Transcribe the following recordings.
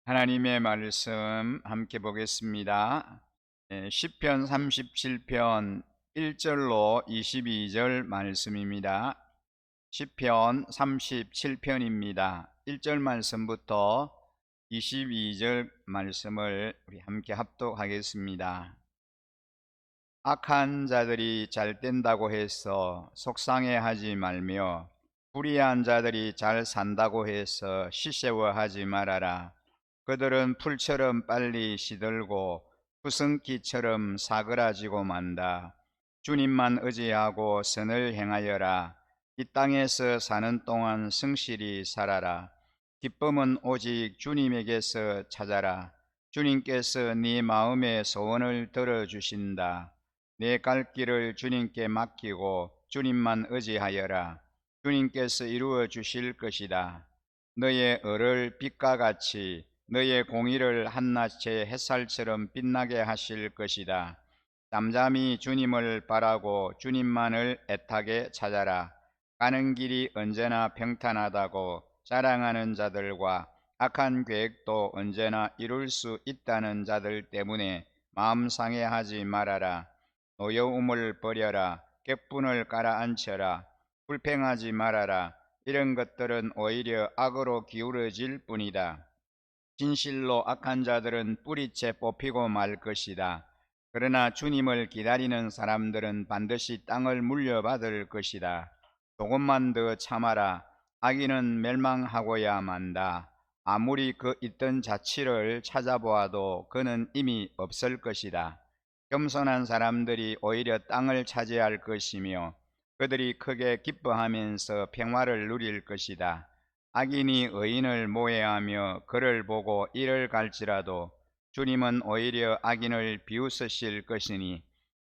하나님의 말씀 함께 보겠습니다. 시편 37편 1절로 22절 말씀입니다. 시편 37편입니다. 1절 말씀부터 22절 말씀을 우리 함께 합독하겠습니다. 악한 자들이 잘 된다고 해서 속상해하지 말며 불의한 자들이 잘 산다고 해서 시새워하지 말아라. 그들은 풀처럼 빨리 시들고 구성기처럼 사그라지고 만다. 주님만 의지하고 선을 행하여라. 이 땅에서 사는 동안 성실히 살아라. 기쁨은 오직 주님에게서 찾아라. 주님께서 네 마음의 소원을 들어주신다. 내 갈 길을 주님께 맡기고 주님만 의지하여라. 주님께서 이루어 주실 것이다. 너의 의를 빛과 같이 너의 공의를 한낮의 햇살처럼 빛나게 하실 것이다. 잠잠히 주님을 바라고 주님만을 애타게 찾아라. 가는 길이 언제나 평탄하다고 자랑하는 자들과 악한 계획도 언제나 이룰 수 있다는 자들 때문에 마음 상해하지 말아라. 노여움을 버려라. 격분을 가라앉혀라. 불평하지 말아라. 이런 것들은 오히려 악으로 기울어질 뿐이다. 진실로 악한 자들은 뿌리채 뽑히고 말 것이다. 그러나 주님을 기다리는 사람들은 반드시 땅을 물려받을 것이다. 조금만 더 참아라. 악인은 멸망하고야 만다. 아무리 그 있던 자취를 찾아보아도 그는 이미 없을 것이다. 겸손한 사람들이 오히려 땅을 차지할 것이며 그들이 크게 기뻐하면서 평화를 누릴 것이다. 악인이 의인을 모해하며 그를 보고 이를 갈지라도 주님은 오히려 악인을 비웃으실 것이니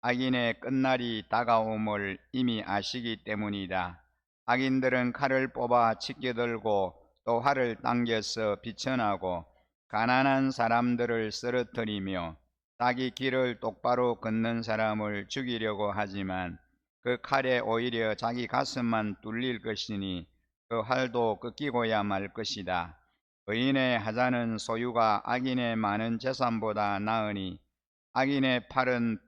악인의 끝날이 다가옴을 이미 아시기 때문이다. 악인들은 칼을 뽑아 치켜들고 또 활을 당겨서 비천하고 가난한 사람들을 쓰러뜨리며 자기 길을 똑바로 걷는 사람을 죽이려고 하지만 그 칼에 오히려 자기 가슴만 뚫릴 것이니 그 활도 꺾이고야 말 것이다. 의인의 하자는 소유가 악인의 많은 재산보다 나으니 악인의 팔은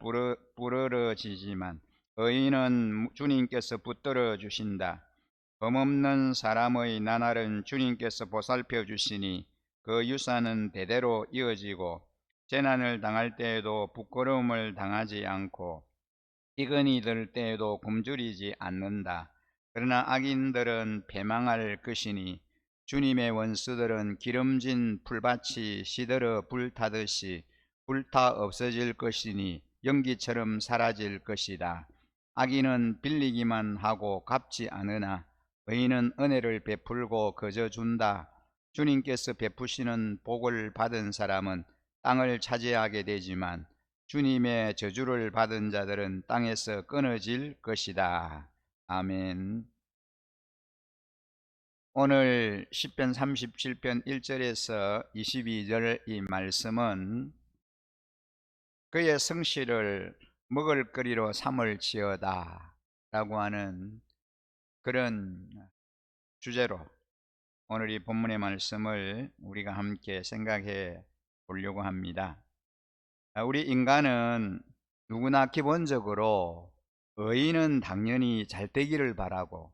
부러러지지만 의인은 주님께서 붙들어 주신다. 범없는 사람의 나날은 주님께서 보살펴 주시니 그 유산은 대대로 이어지고 재난을 당할 때에도 부끄러움을 당하지 않고 기근이 들 때에도 굶주리지 않는다. 그러나 악인들은 패망할 것이니 주님의 원수들은 기름진 풀밭이 시들어 불타듯이 불타 없어질 것이니 연기처럼 사라질 것이다. 악인은 빌리기만 하고 갚지 않으나 의인은 은혜를 베풀고 거저 준다. 주님께서 베푸시는 복을 받은 사람은 땅을 차지하게 되지만 주님의 저주를 받은 자들은 땅에서 끊어질 것이다. 아멘. 오늘 시편 37편 1절에서 22절 이 말씀은 그의 성실을 먹을거리로 삼을지어다 라고 하는 그런 주제로 오늘 이 본문의 말씀을 우리가 함께 생각해 보려고 합니다. 우리 인간은 누구나 기본적으로 의인은 당연히 잘 되기를 바라고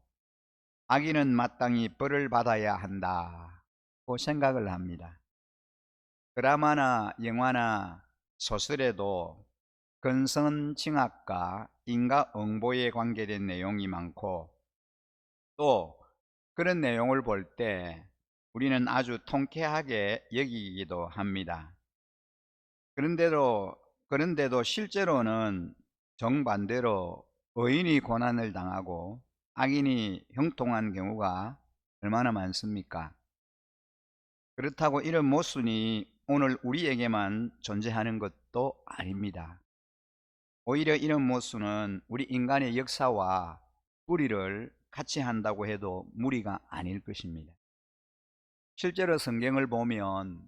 악인은 마땅히 벌을 받아야 한다고 생각을 합니다. 드라마나 영화나 소설에도 근선징악과 인과응보에 관계된 내용이 많고 또 그런 내용을 볼 때 우리는 아주 통쾌하게 여기기도 합니다. 그런데도 실제로는 정반대로 의인이 고난을 당하고 악인이 형통한 경우가 얼마나 많습니까? 그렇다고 이런 모순이 오늘 우리에게만 존재하는 것도 아닙니다. 오히려 이런 모순은 우리 인간의 역사와 뿌리를 같이 한다고 해도 무리가 아닐 것입니다. 실제로 성경을 보면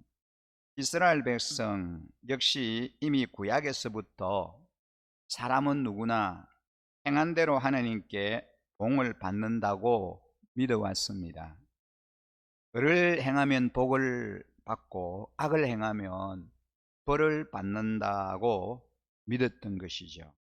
이스라엘 백성 역시 이미 구약에서부터 사람은 누구나 행한 대로 하나님께 복을 받는다고 믿어왔습니다. 을을 행하면 복을 받고 악을 행하면 벌을 받는다고 믿었던 것이죠.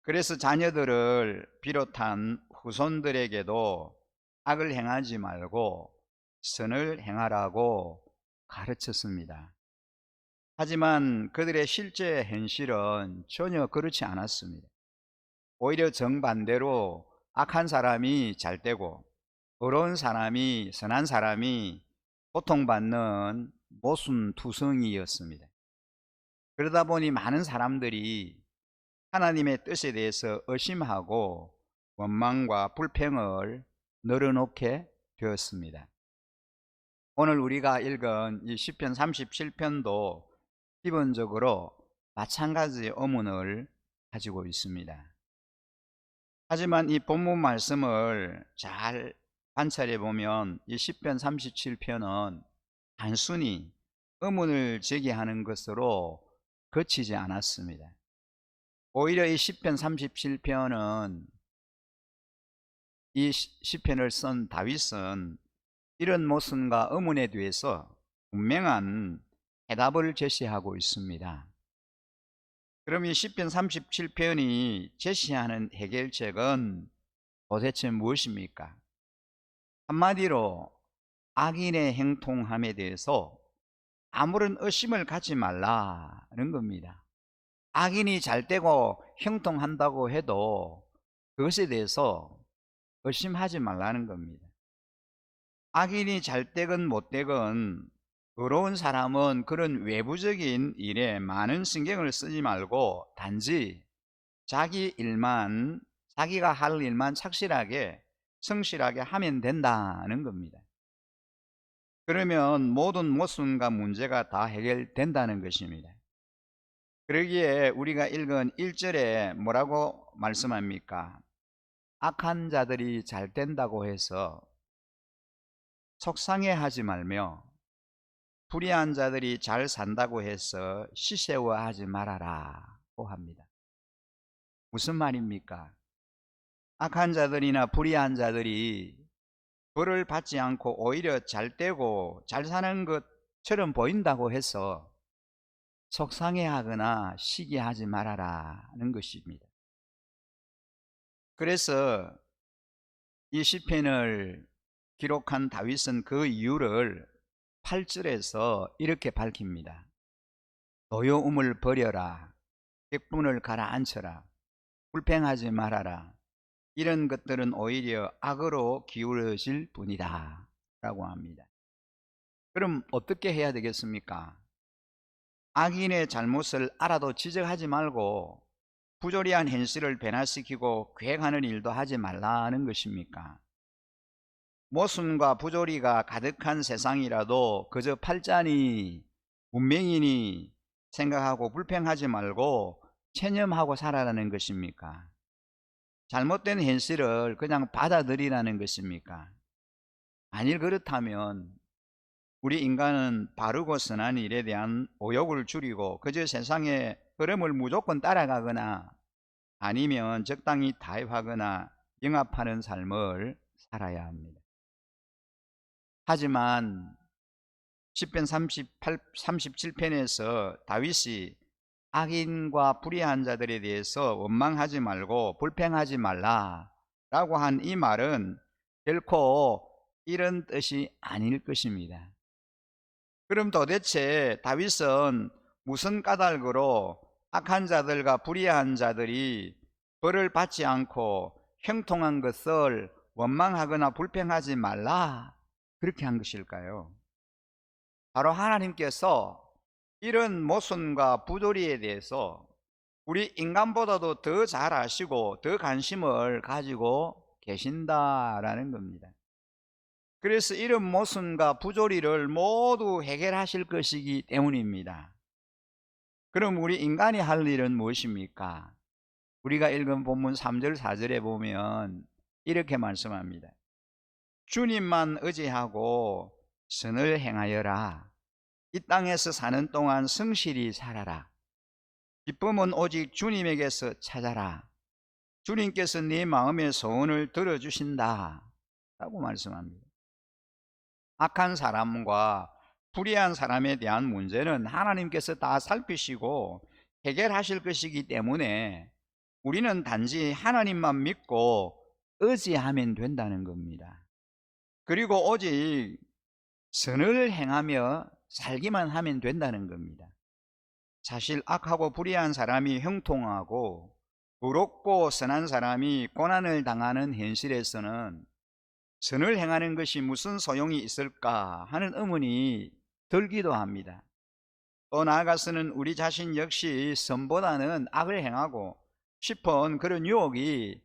그래서 자녀들을 비롯한 후손들에게도 악을 행하지 말고 선을 행하라고 가르쳤습니다. 하지만 그들의 실제 현실은 전혀 그렇지 않았습니다. 오히려 정반대로 악한 사람이 잘되고 의로운 사람이, 선한 사람이 고통받는 모순투성이였습니다. 그러다 보니 많은 사람들이 하나님의 뜻에 대해서 의심하고 원망과 불평을 늘어놓게 되었습니다. 오늘 우리가 읽은 이 시편 37편도 기본적으로 마찬가지의 의문을 가지고 있습니다. 하지만 이 본문 말씀을 잘 관찰해 보면 이 시편 37편은 단순히 의문을 제기하는 것으로 그치지 않았습니다. 오히려 이 시편 37편은 이 시편을 쓴 다윗은 이런 모순과 의문에 대해서 분명한 해답을 제시하고 있습니다. 그럼 이 시편 37편이 제시하는 해결책은 도대체 무엇입니까? 한마디로 악인의 행통함에 대해서 아무런 의심을 갖지 말라는 겁니다. 악인이 잘되고 형통한다고 해도 그것에 대해서 의심하지 말라는 겁니다. 악인이 잘되건 못되건 의로운 사람은 그런 외부적인 일에 많은 신경을 쓰지 말고 단지 자기가 할 일만 착실하게 성실하게 하면 된다는 겁니다. 그러면 모든 모순과 문제가 다 해결된다는 것입니다. 그러기에 우리가 읽은 1절에 뭐라고 말씀합니까? 악한 자들이 잘 된다고 해서 속상해하지 말며 불의한 자들이 잘 산다고 해서 시세워하지 말아라고 합니다. 무슨 말입니까? 악한 자들이나 불의한 자들이 벌을 받지 않고 오히려 잘되고 잘 사는 것처럼 보인다고 해서 속상해하거나 시기하지 말아라는 것입니다. 그래서 이 시편을 기록한 다윗은 그 이유를 8절에서 이렇게 밝힙니다. 노여움을 버려라, 객분을 가라앉혀라, 불평하지 말아라. 이런 것들은 오히려 악으로 기울어질 뿐이다 라고 합니다. 그럼 어떻게 해야 되겠습니까? 악인의 잘못을 알아도 지적하지 말고 부조리한 현실을 변화시키고 계획하는 일도 하지 말라는 것입니까? 모순과 부조리가 가득한 세상이라도 그저 팔자니 문명이니 생각하고 불평하지 말고 체념하고 살아라는 것입니까? 잘못된 현실을 그냥 받아들이라는 것입니까? 만일 그렇다면 우리 인간은 바르고 선한 일에 대한 오욕을 줄이고 그저 세상의 흐름을 무조건 따라가거나 아니면 적당히 타협하거나 영합하는 삶을 살아야 합니다. 하지만 시편 37편에서 다윗이 악인과 불의한 자들에 대해서 원망하지 말고 불평하지 말라 라고 한 이 말은 결코 이런 뜻이 아닐 것입니다. 그럼 도대체 다윗은 무슨 까닭으로 악한 자들과 불의한 자들이 벌을 받지 않고 형통한 것을 원망하거나 불평하지 말라 그렇게 한 것일까요? 바로 하나님께서 이런 모순과 부조리에 대해서 우리 인간보다도 더 잘 아시고 더 관심을 가지고 계신다라는 겁니다. 그래서 이런 모순과 부조리를 모두 해결하실 것이기 때문입니다. 그럼 우리 인간이 할 일은 무엇입니까? 우리가 읽은 본문 3절 4절에 보면 이렇게 말씀합니다. 주님만 의지하고 선을 행하여라. 이 땅에서 사는 동안 성실히 살아라. 기쁨은 오직 주님에게서 찾아라. 주님께서 네 마음의 소원을 들어주신다 라고 말씀합니다. 악한 사람과 불의한 사람에 대한 문제는 하나님께서 다 살피시고 해결하실 것이기 때문에 우리는 단지 하나님만 믿고 의지하면 된다는 겁니다. 그리고 오직 선을 행하며 살기만 하면 된다는 겁니다. 사실 악하고 불의한 사람이 형통하고 부럽고 선한 사람이 고난을 당하는 현실에서는 선을 행하는 것이 무슨 소용이 있을까 하는 의문이 들기도 합니다. 또 나아가서는 우리 자신 역시 선보다는 악을 행하고 싶은 그런 유혹이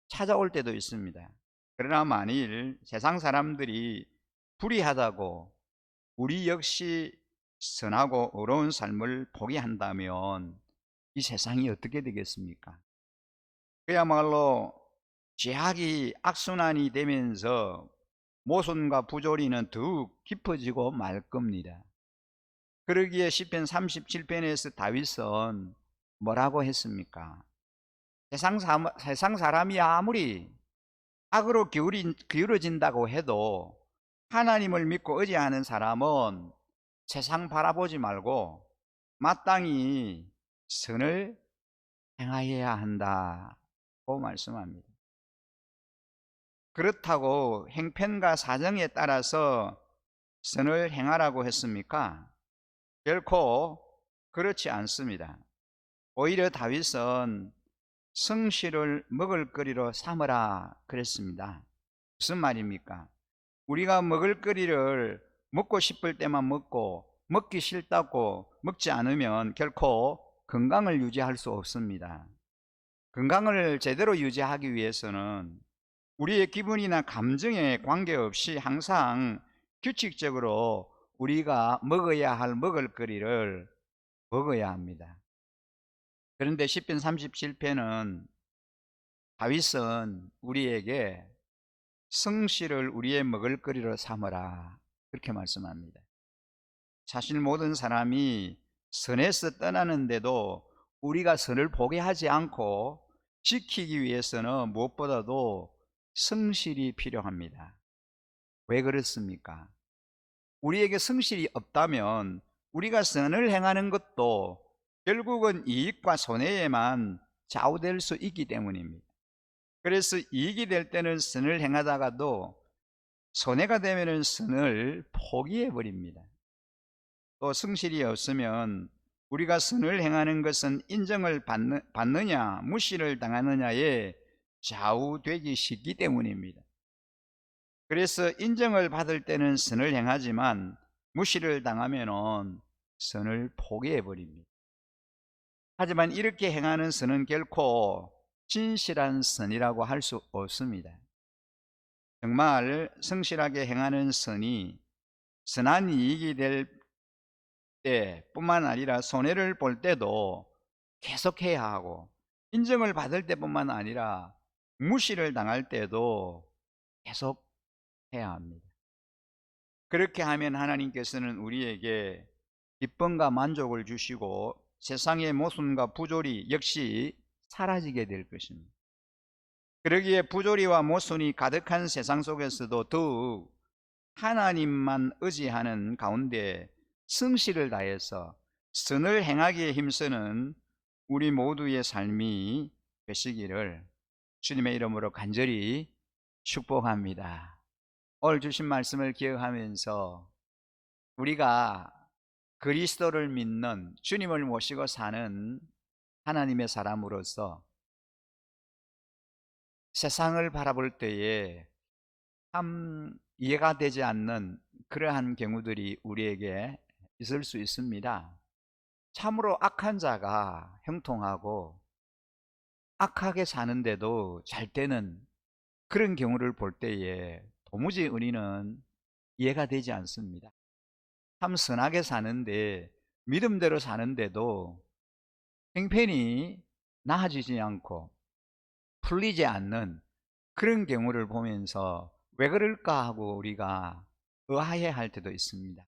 찾아올 때도 있습니다. 그러나 만일 세상 사람들이 불의하다고 우리 역시 선하고 의로운 삶을 포기한다면 이 세상이 어떻게 되겠습니까? 그야말로 죄악이 악순환이 되면서 모순과 부조리는 더욱 깊어지고 말 겁니다. 그러기에 시편 37편에서 다윗은 뭐라고 했습니까? 세상 사람이 아무리 악으로 기울어진다고 해도 하나님을 믿고 의지하는 사람은 세상 바라보지 말고 마땅히 선을 행하여야 한다고 말씀합니다. 그렇다고 행편과 사정에 따라서 선을 행하라고 했습니까? 결코 그렇지 않습니다. 오히려 다윗은 성실을 먹을거리로 삼으라 그랬습니다. 무슨 말입니까? 우리가 먹을거리를 먹고 싶을 때만 먹고 먹기 싫다고 먹지 않으면 결코 건강을 유지할 수 없습니다. 건강을 제대로 유지하기 위해서는 우리의 기분이나 감정에 관계없이 항상 규칙적으로 우리가 먹어야 할 먹을거리를 먹어야 합니다. 그런데 시편 37편은 다윗은 우리에게 성실을 우리의 먹을거리로 삼으라 그렇게 말씀합니다. 사실 모든 사람이 선에서 떠나는데도 우리가 선을 포기하지 않고 지키기 위해서는 무엇보다도 성실이 필요합니다. 왜 그렇습니까? 우리에게 성실이 없다면 우리가 선을 행하는 것도 결국은 이익과 손해에만 좌우될 수 있기 때문입니다. 그래서 이익이 될 때는 선을 행하다가도 손해가 되면 선을 포기해 버립니다. 또 성실이 없으면 우리가 선을 행하는 것은 인정을 받느냐 무시를 당하느냐에 좌우되기 쉽기 때문입니다. 그래서 인정을 받을 때는 선을 행하지만 무시를 당하면 선을 포기해 버립니다. 하지만 이렇게 행하는 선은 결코 진실한 선이라고 할 수 없습니다. 정말 성실하게 행하는 선이 선한 이익이 될 때뿐만 아니라 손해를 볼 때도 계속해야 하고, 인정을 받을 때뿐만 아니라 무시를 당할 때도 계속 해야 합니다. 그렇게 하면 하나님께서는 우리에게 기쁨과 만족을 주시고 세상의 모순과 부조리 역시 사라지게 될 것입니다. 그러기에 부조리와 모순이 가득한 세상 속에서도 더욱 하나님만 의지하는 가운데 성실을 다해서 선을 행하기에 힘쓰는 우리 모두의 삶이 되시기를 주님의 이름으로 간절히 축복합니다. 오늘 주신 말씀을 기억하면서 우리가 그리스도를 믿는 주님을 모시고 사는 하나님의 사람으로서 세상을 바라볼 때에 참 이해가 되지 않는 그러한 경우들이 우리에게 있을 수 있습니다. 참으로 악한 자가 형통하고 악하게 사는데도 잘 되는 그런 경우를 볼 때에 도무지 우리는 이해가 되지 않습니다. 참 선하게 사는데 믿음대로 사는데도 형편이 나아지지 않고 풀리지 않는 그런 경우를 보면서 왜 그럴까 하고 우리가 의아해 할 때도 있습니다.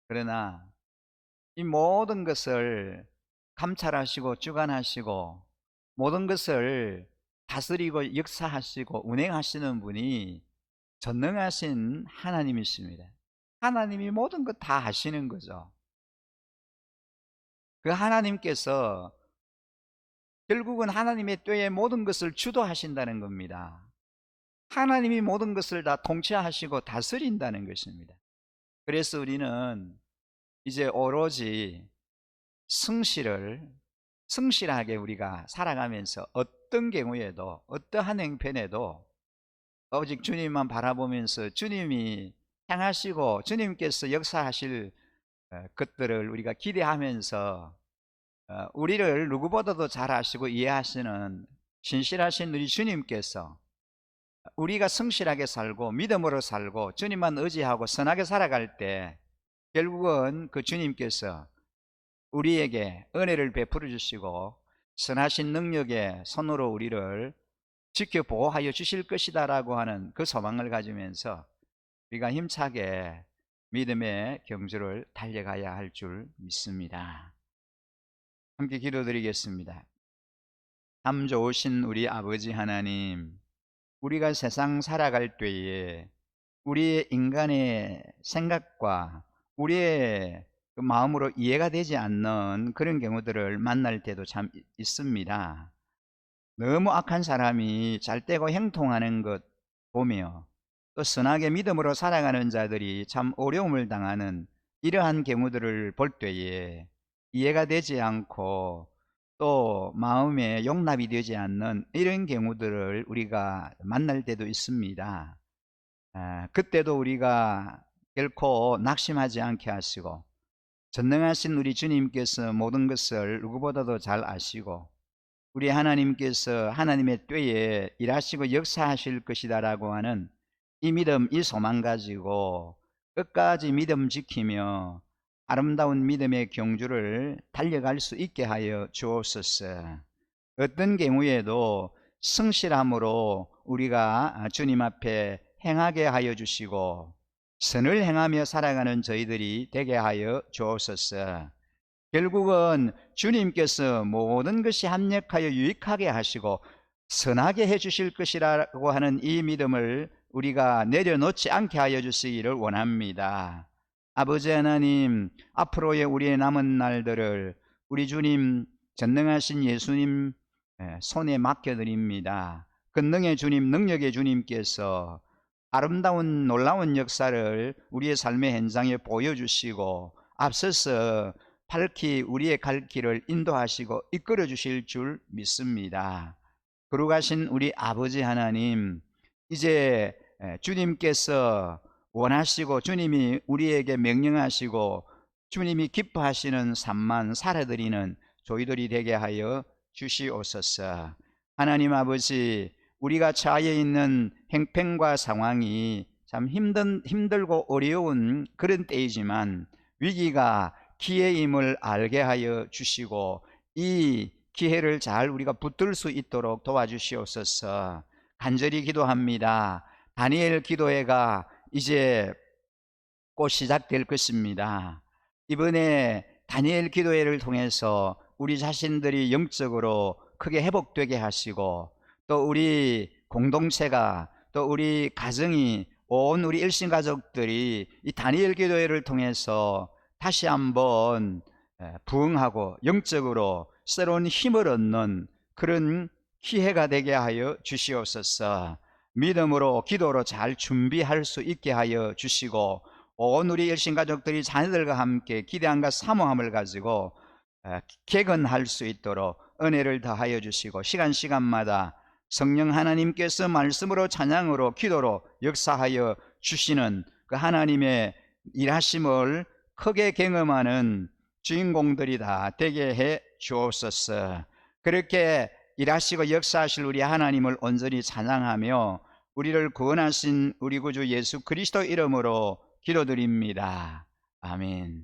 그러나 이 모든 것을 감찰하시고 주관하시고 모든 것을 다스리고 역사하시고 운행하시는 분이 전능하신 하나님이십니다. 하나님이 모든 것 다 하시는 거죠. 그 하나님께서 결국은 하나님의 때에 모든 것을 주도하신다는 겁니다. 하나님이 모든 것을 다 통치하시고 다스린다는 것입니다. 그래서 우리는 이제 오로지 성실하게 우리가 살아가면서 어떤 경우에도 어떠한 행편에도 오직 주님만 바라보면서 주님이 행하시고 주님께서 역사하실 것들을 우리가 기대하면서 우리를 누구보다도 잘 아시고 이해하시는 신실하신 우리 주님께서 우리가 성실하게 살고 믿음으로 살고 주님만 의지하고 선하게 살아갈 때 결국은 그 주님께서 우리에게 은혜를 베풀어 주시고 선하신 능력의 손으로 우리를 지켜 보호하여 주실 것이다 라고 하는 그 소망을 가지면서 우리가 힘차게 믿음의 경주를 달려가야 할 줄 믿습니다. 함께 기도드리겠습니다. 참 좋으신 우리 아버지 하나님, 우리가 세상 살아갈 때에 우리의 인간의 생각과 우리의 그 마음으로 이해가 되지 않는 그런 경우들을 만날 때도 참 있습니다. 너무 악한 사람이 잘되고 형통하는 것 보며 또 선하게 믿음으로 살아가는 자들이 참 어려움을 당하는 이러한 경우들을 볼 때에 이해가 되지 않고 또 마음에 용납이 되지 않는 이런 경우들을 우리가 만날 때도 있습니다. 그때도 우리가 결코 낙심하지 않게 하시고 전능하신 우리 주님께서 모든 것을 누구보다도 잘 아시고 우리 하나님께서 하나님의 때에 일하시고 역사하실 것이다 라고 하는 이 믿음, 이 소망 가지고 끝까지 믿음 지키며 아름다운 믿음의 경주를 달려갈 수 있게 하여 주옵소서. 어떤 경우에도 성실함으로 우리가 주님 앞에 행하게 하여 주시고 선을 행하며 살아가는 저희들이 되게 하여 주옵소서. 결국은 주님께서 모든 것이 합력하여 유익하게 하시고 선하게 해 주실 것이라고 하는 이 믿음을 우리가 내려놓지 않게 하여 주시기를 원합니다. 아버지 하나님, 앞으로의 우리의 남은 날들을 우리 주님, 전능하신 예수님 손에 맡겨드립니다. 권능의 주님, 능력의 주님께서 아름다운 놀라운 역사를 우리의 삶의 현장에 보여주시고 앞서서 밝히 우리의 갈 길을 인도하시고 이끌어 주실 줄 믿습니다. 거룩하신 우리 아버지 하나님, 이제 주님께서 원하시고 주님이 우리에게 명령하시고 주님이 기뻐하시는 삶만 살아드리는 저희들이 되게 하여 주시옵소서. 하나님 아버지, 우리가 처해 있는 형편과 상황이 참 힘들고 어려운 그런 때이지만 위기가 기회임을 알게 하여 주시고 이 기회를 잘 우리가 붙들 수 있도록 도와주시옵소서. 간절히 기도합니다. 다니엘 기도회가 이제 곧 시작될 것입니다. 이번에 다니엘 기도회를 통해서 우리 자신들이 영적으로 크게 회복되게 하시고 또 우리 공동체가 또 우리 가정이 온 우리 일신가족들이 이 다니엘 기도회를 통해서 다시 한번 부흥하고 영적으로 새로운 힘을 얻는 그런 기회가 되게 하여 주시옵소서. 믿음으로 기도로 잘 준비할 수 있게 하여 주시고 온 우리 일신가족들이 자녀들과 함께 기대함과 사모함을 가지고 개건할 수 있도록 은혜를 더하여 주시고 시간마다 성령 하나님께서 말씀으로 찬양으로 기도로 역사하여 주시는 그 하나님의 일하심을 크게 경험하는 주인공들이 다 되게 해 주옵소서. 그렇게 일하시고 역사하실 우리 하나님을 온전히 찬양하며 우리를 구원하신 우리 구주 예수 그리스도 이름으로 기도드립니다. 아멘.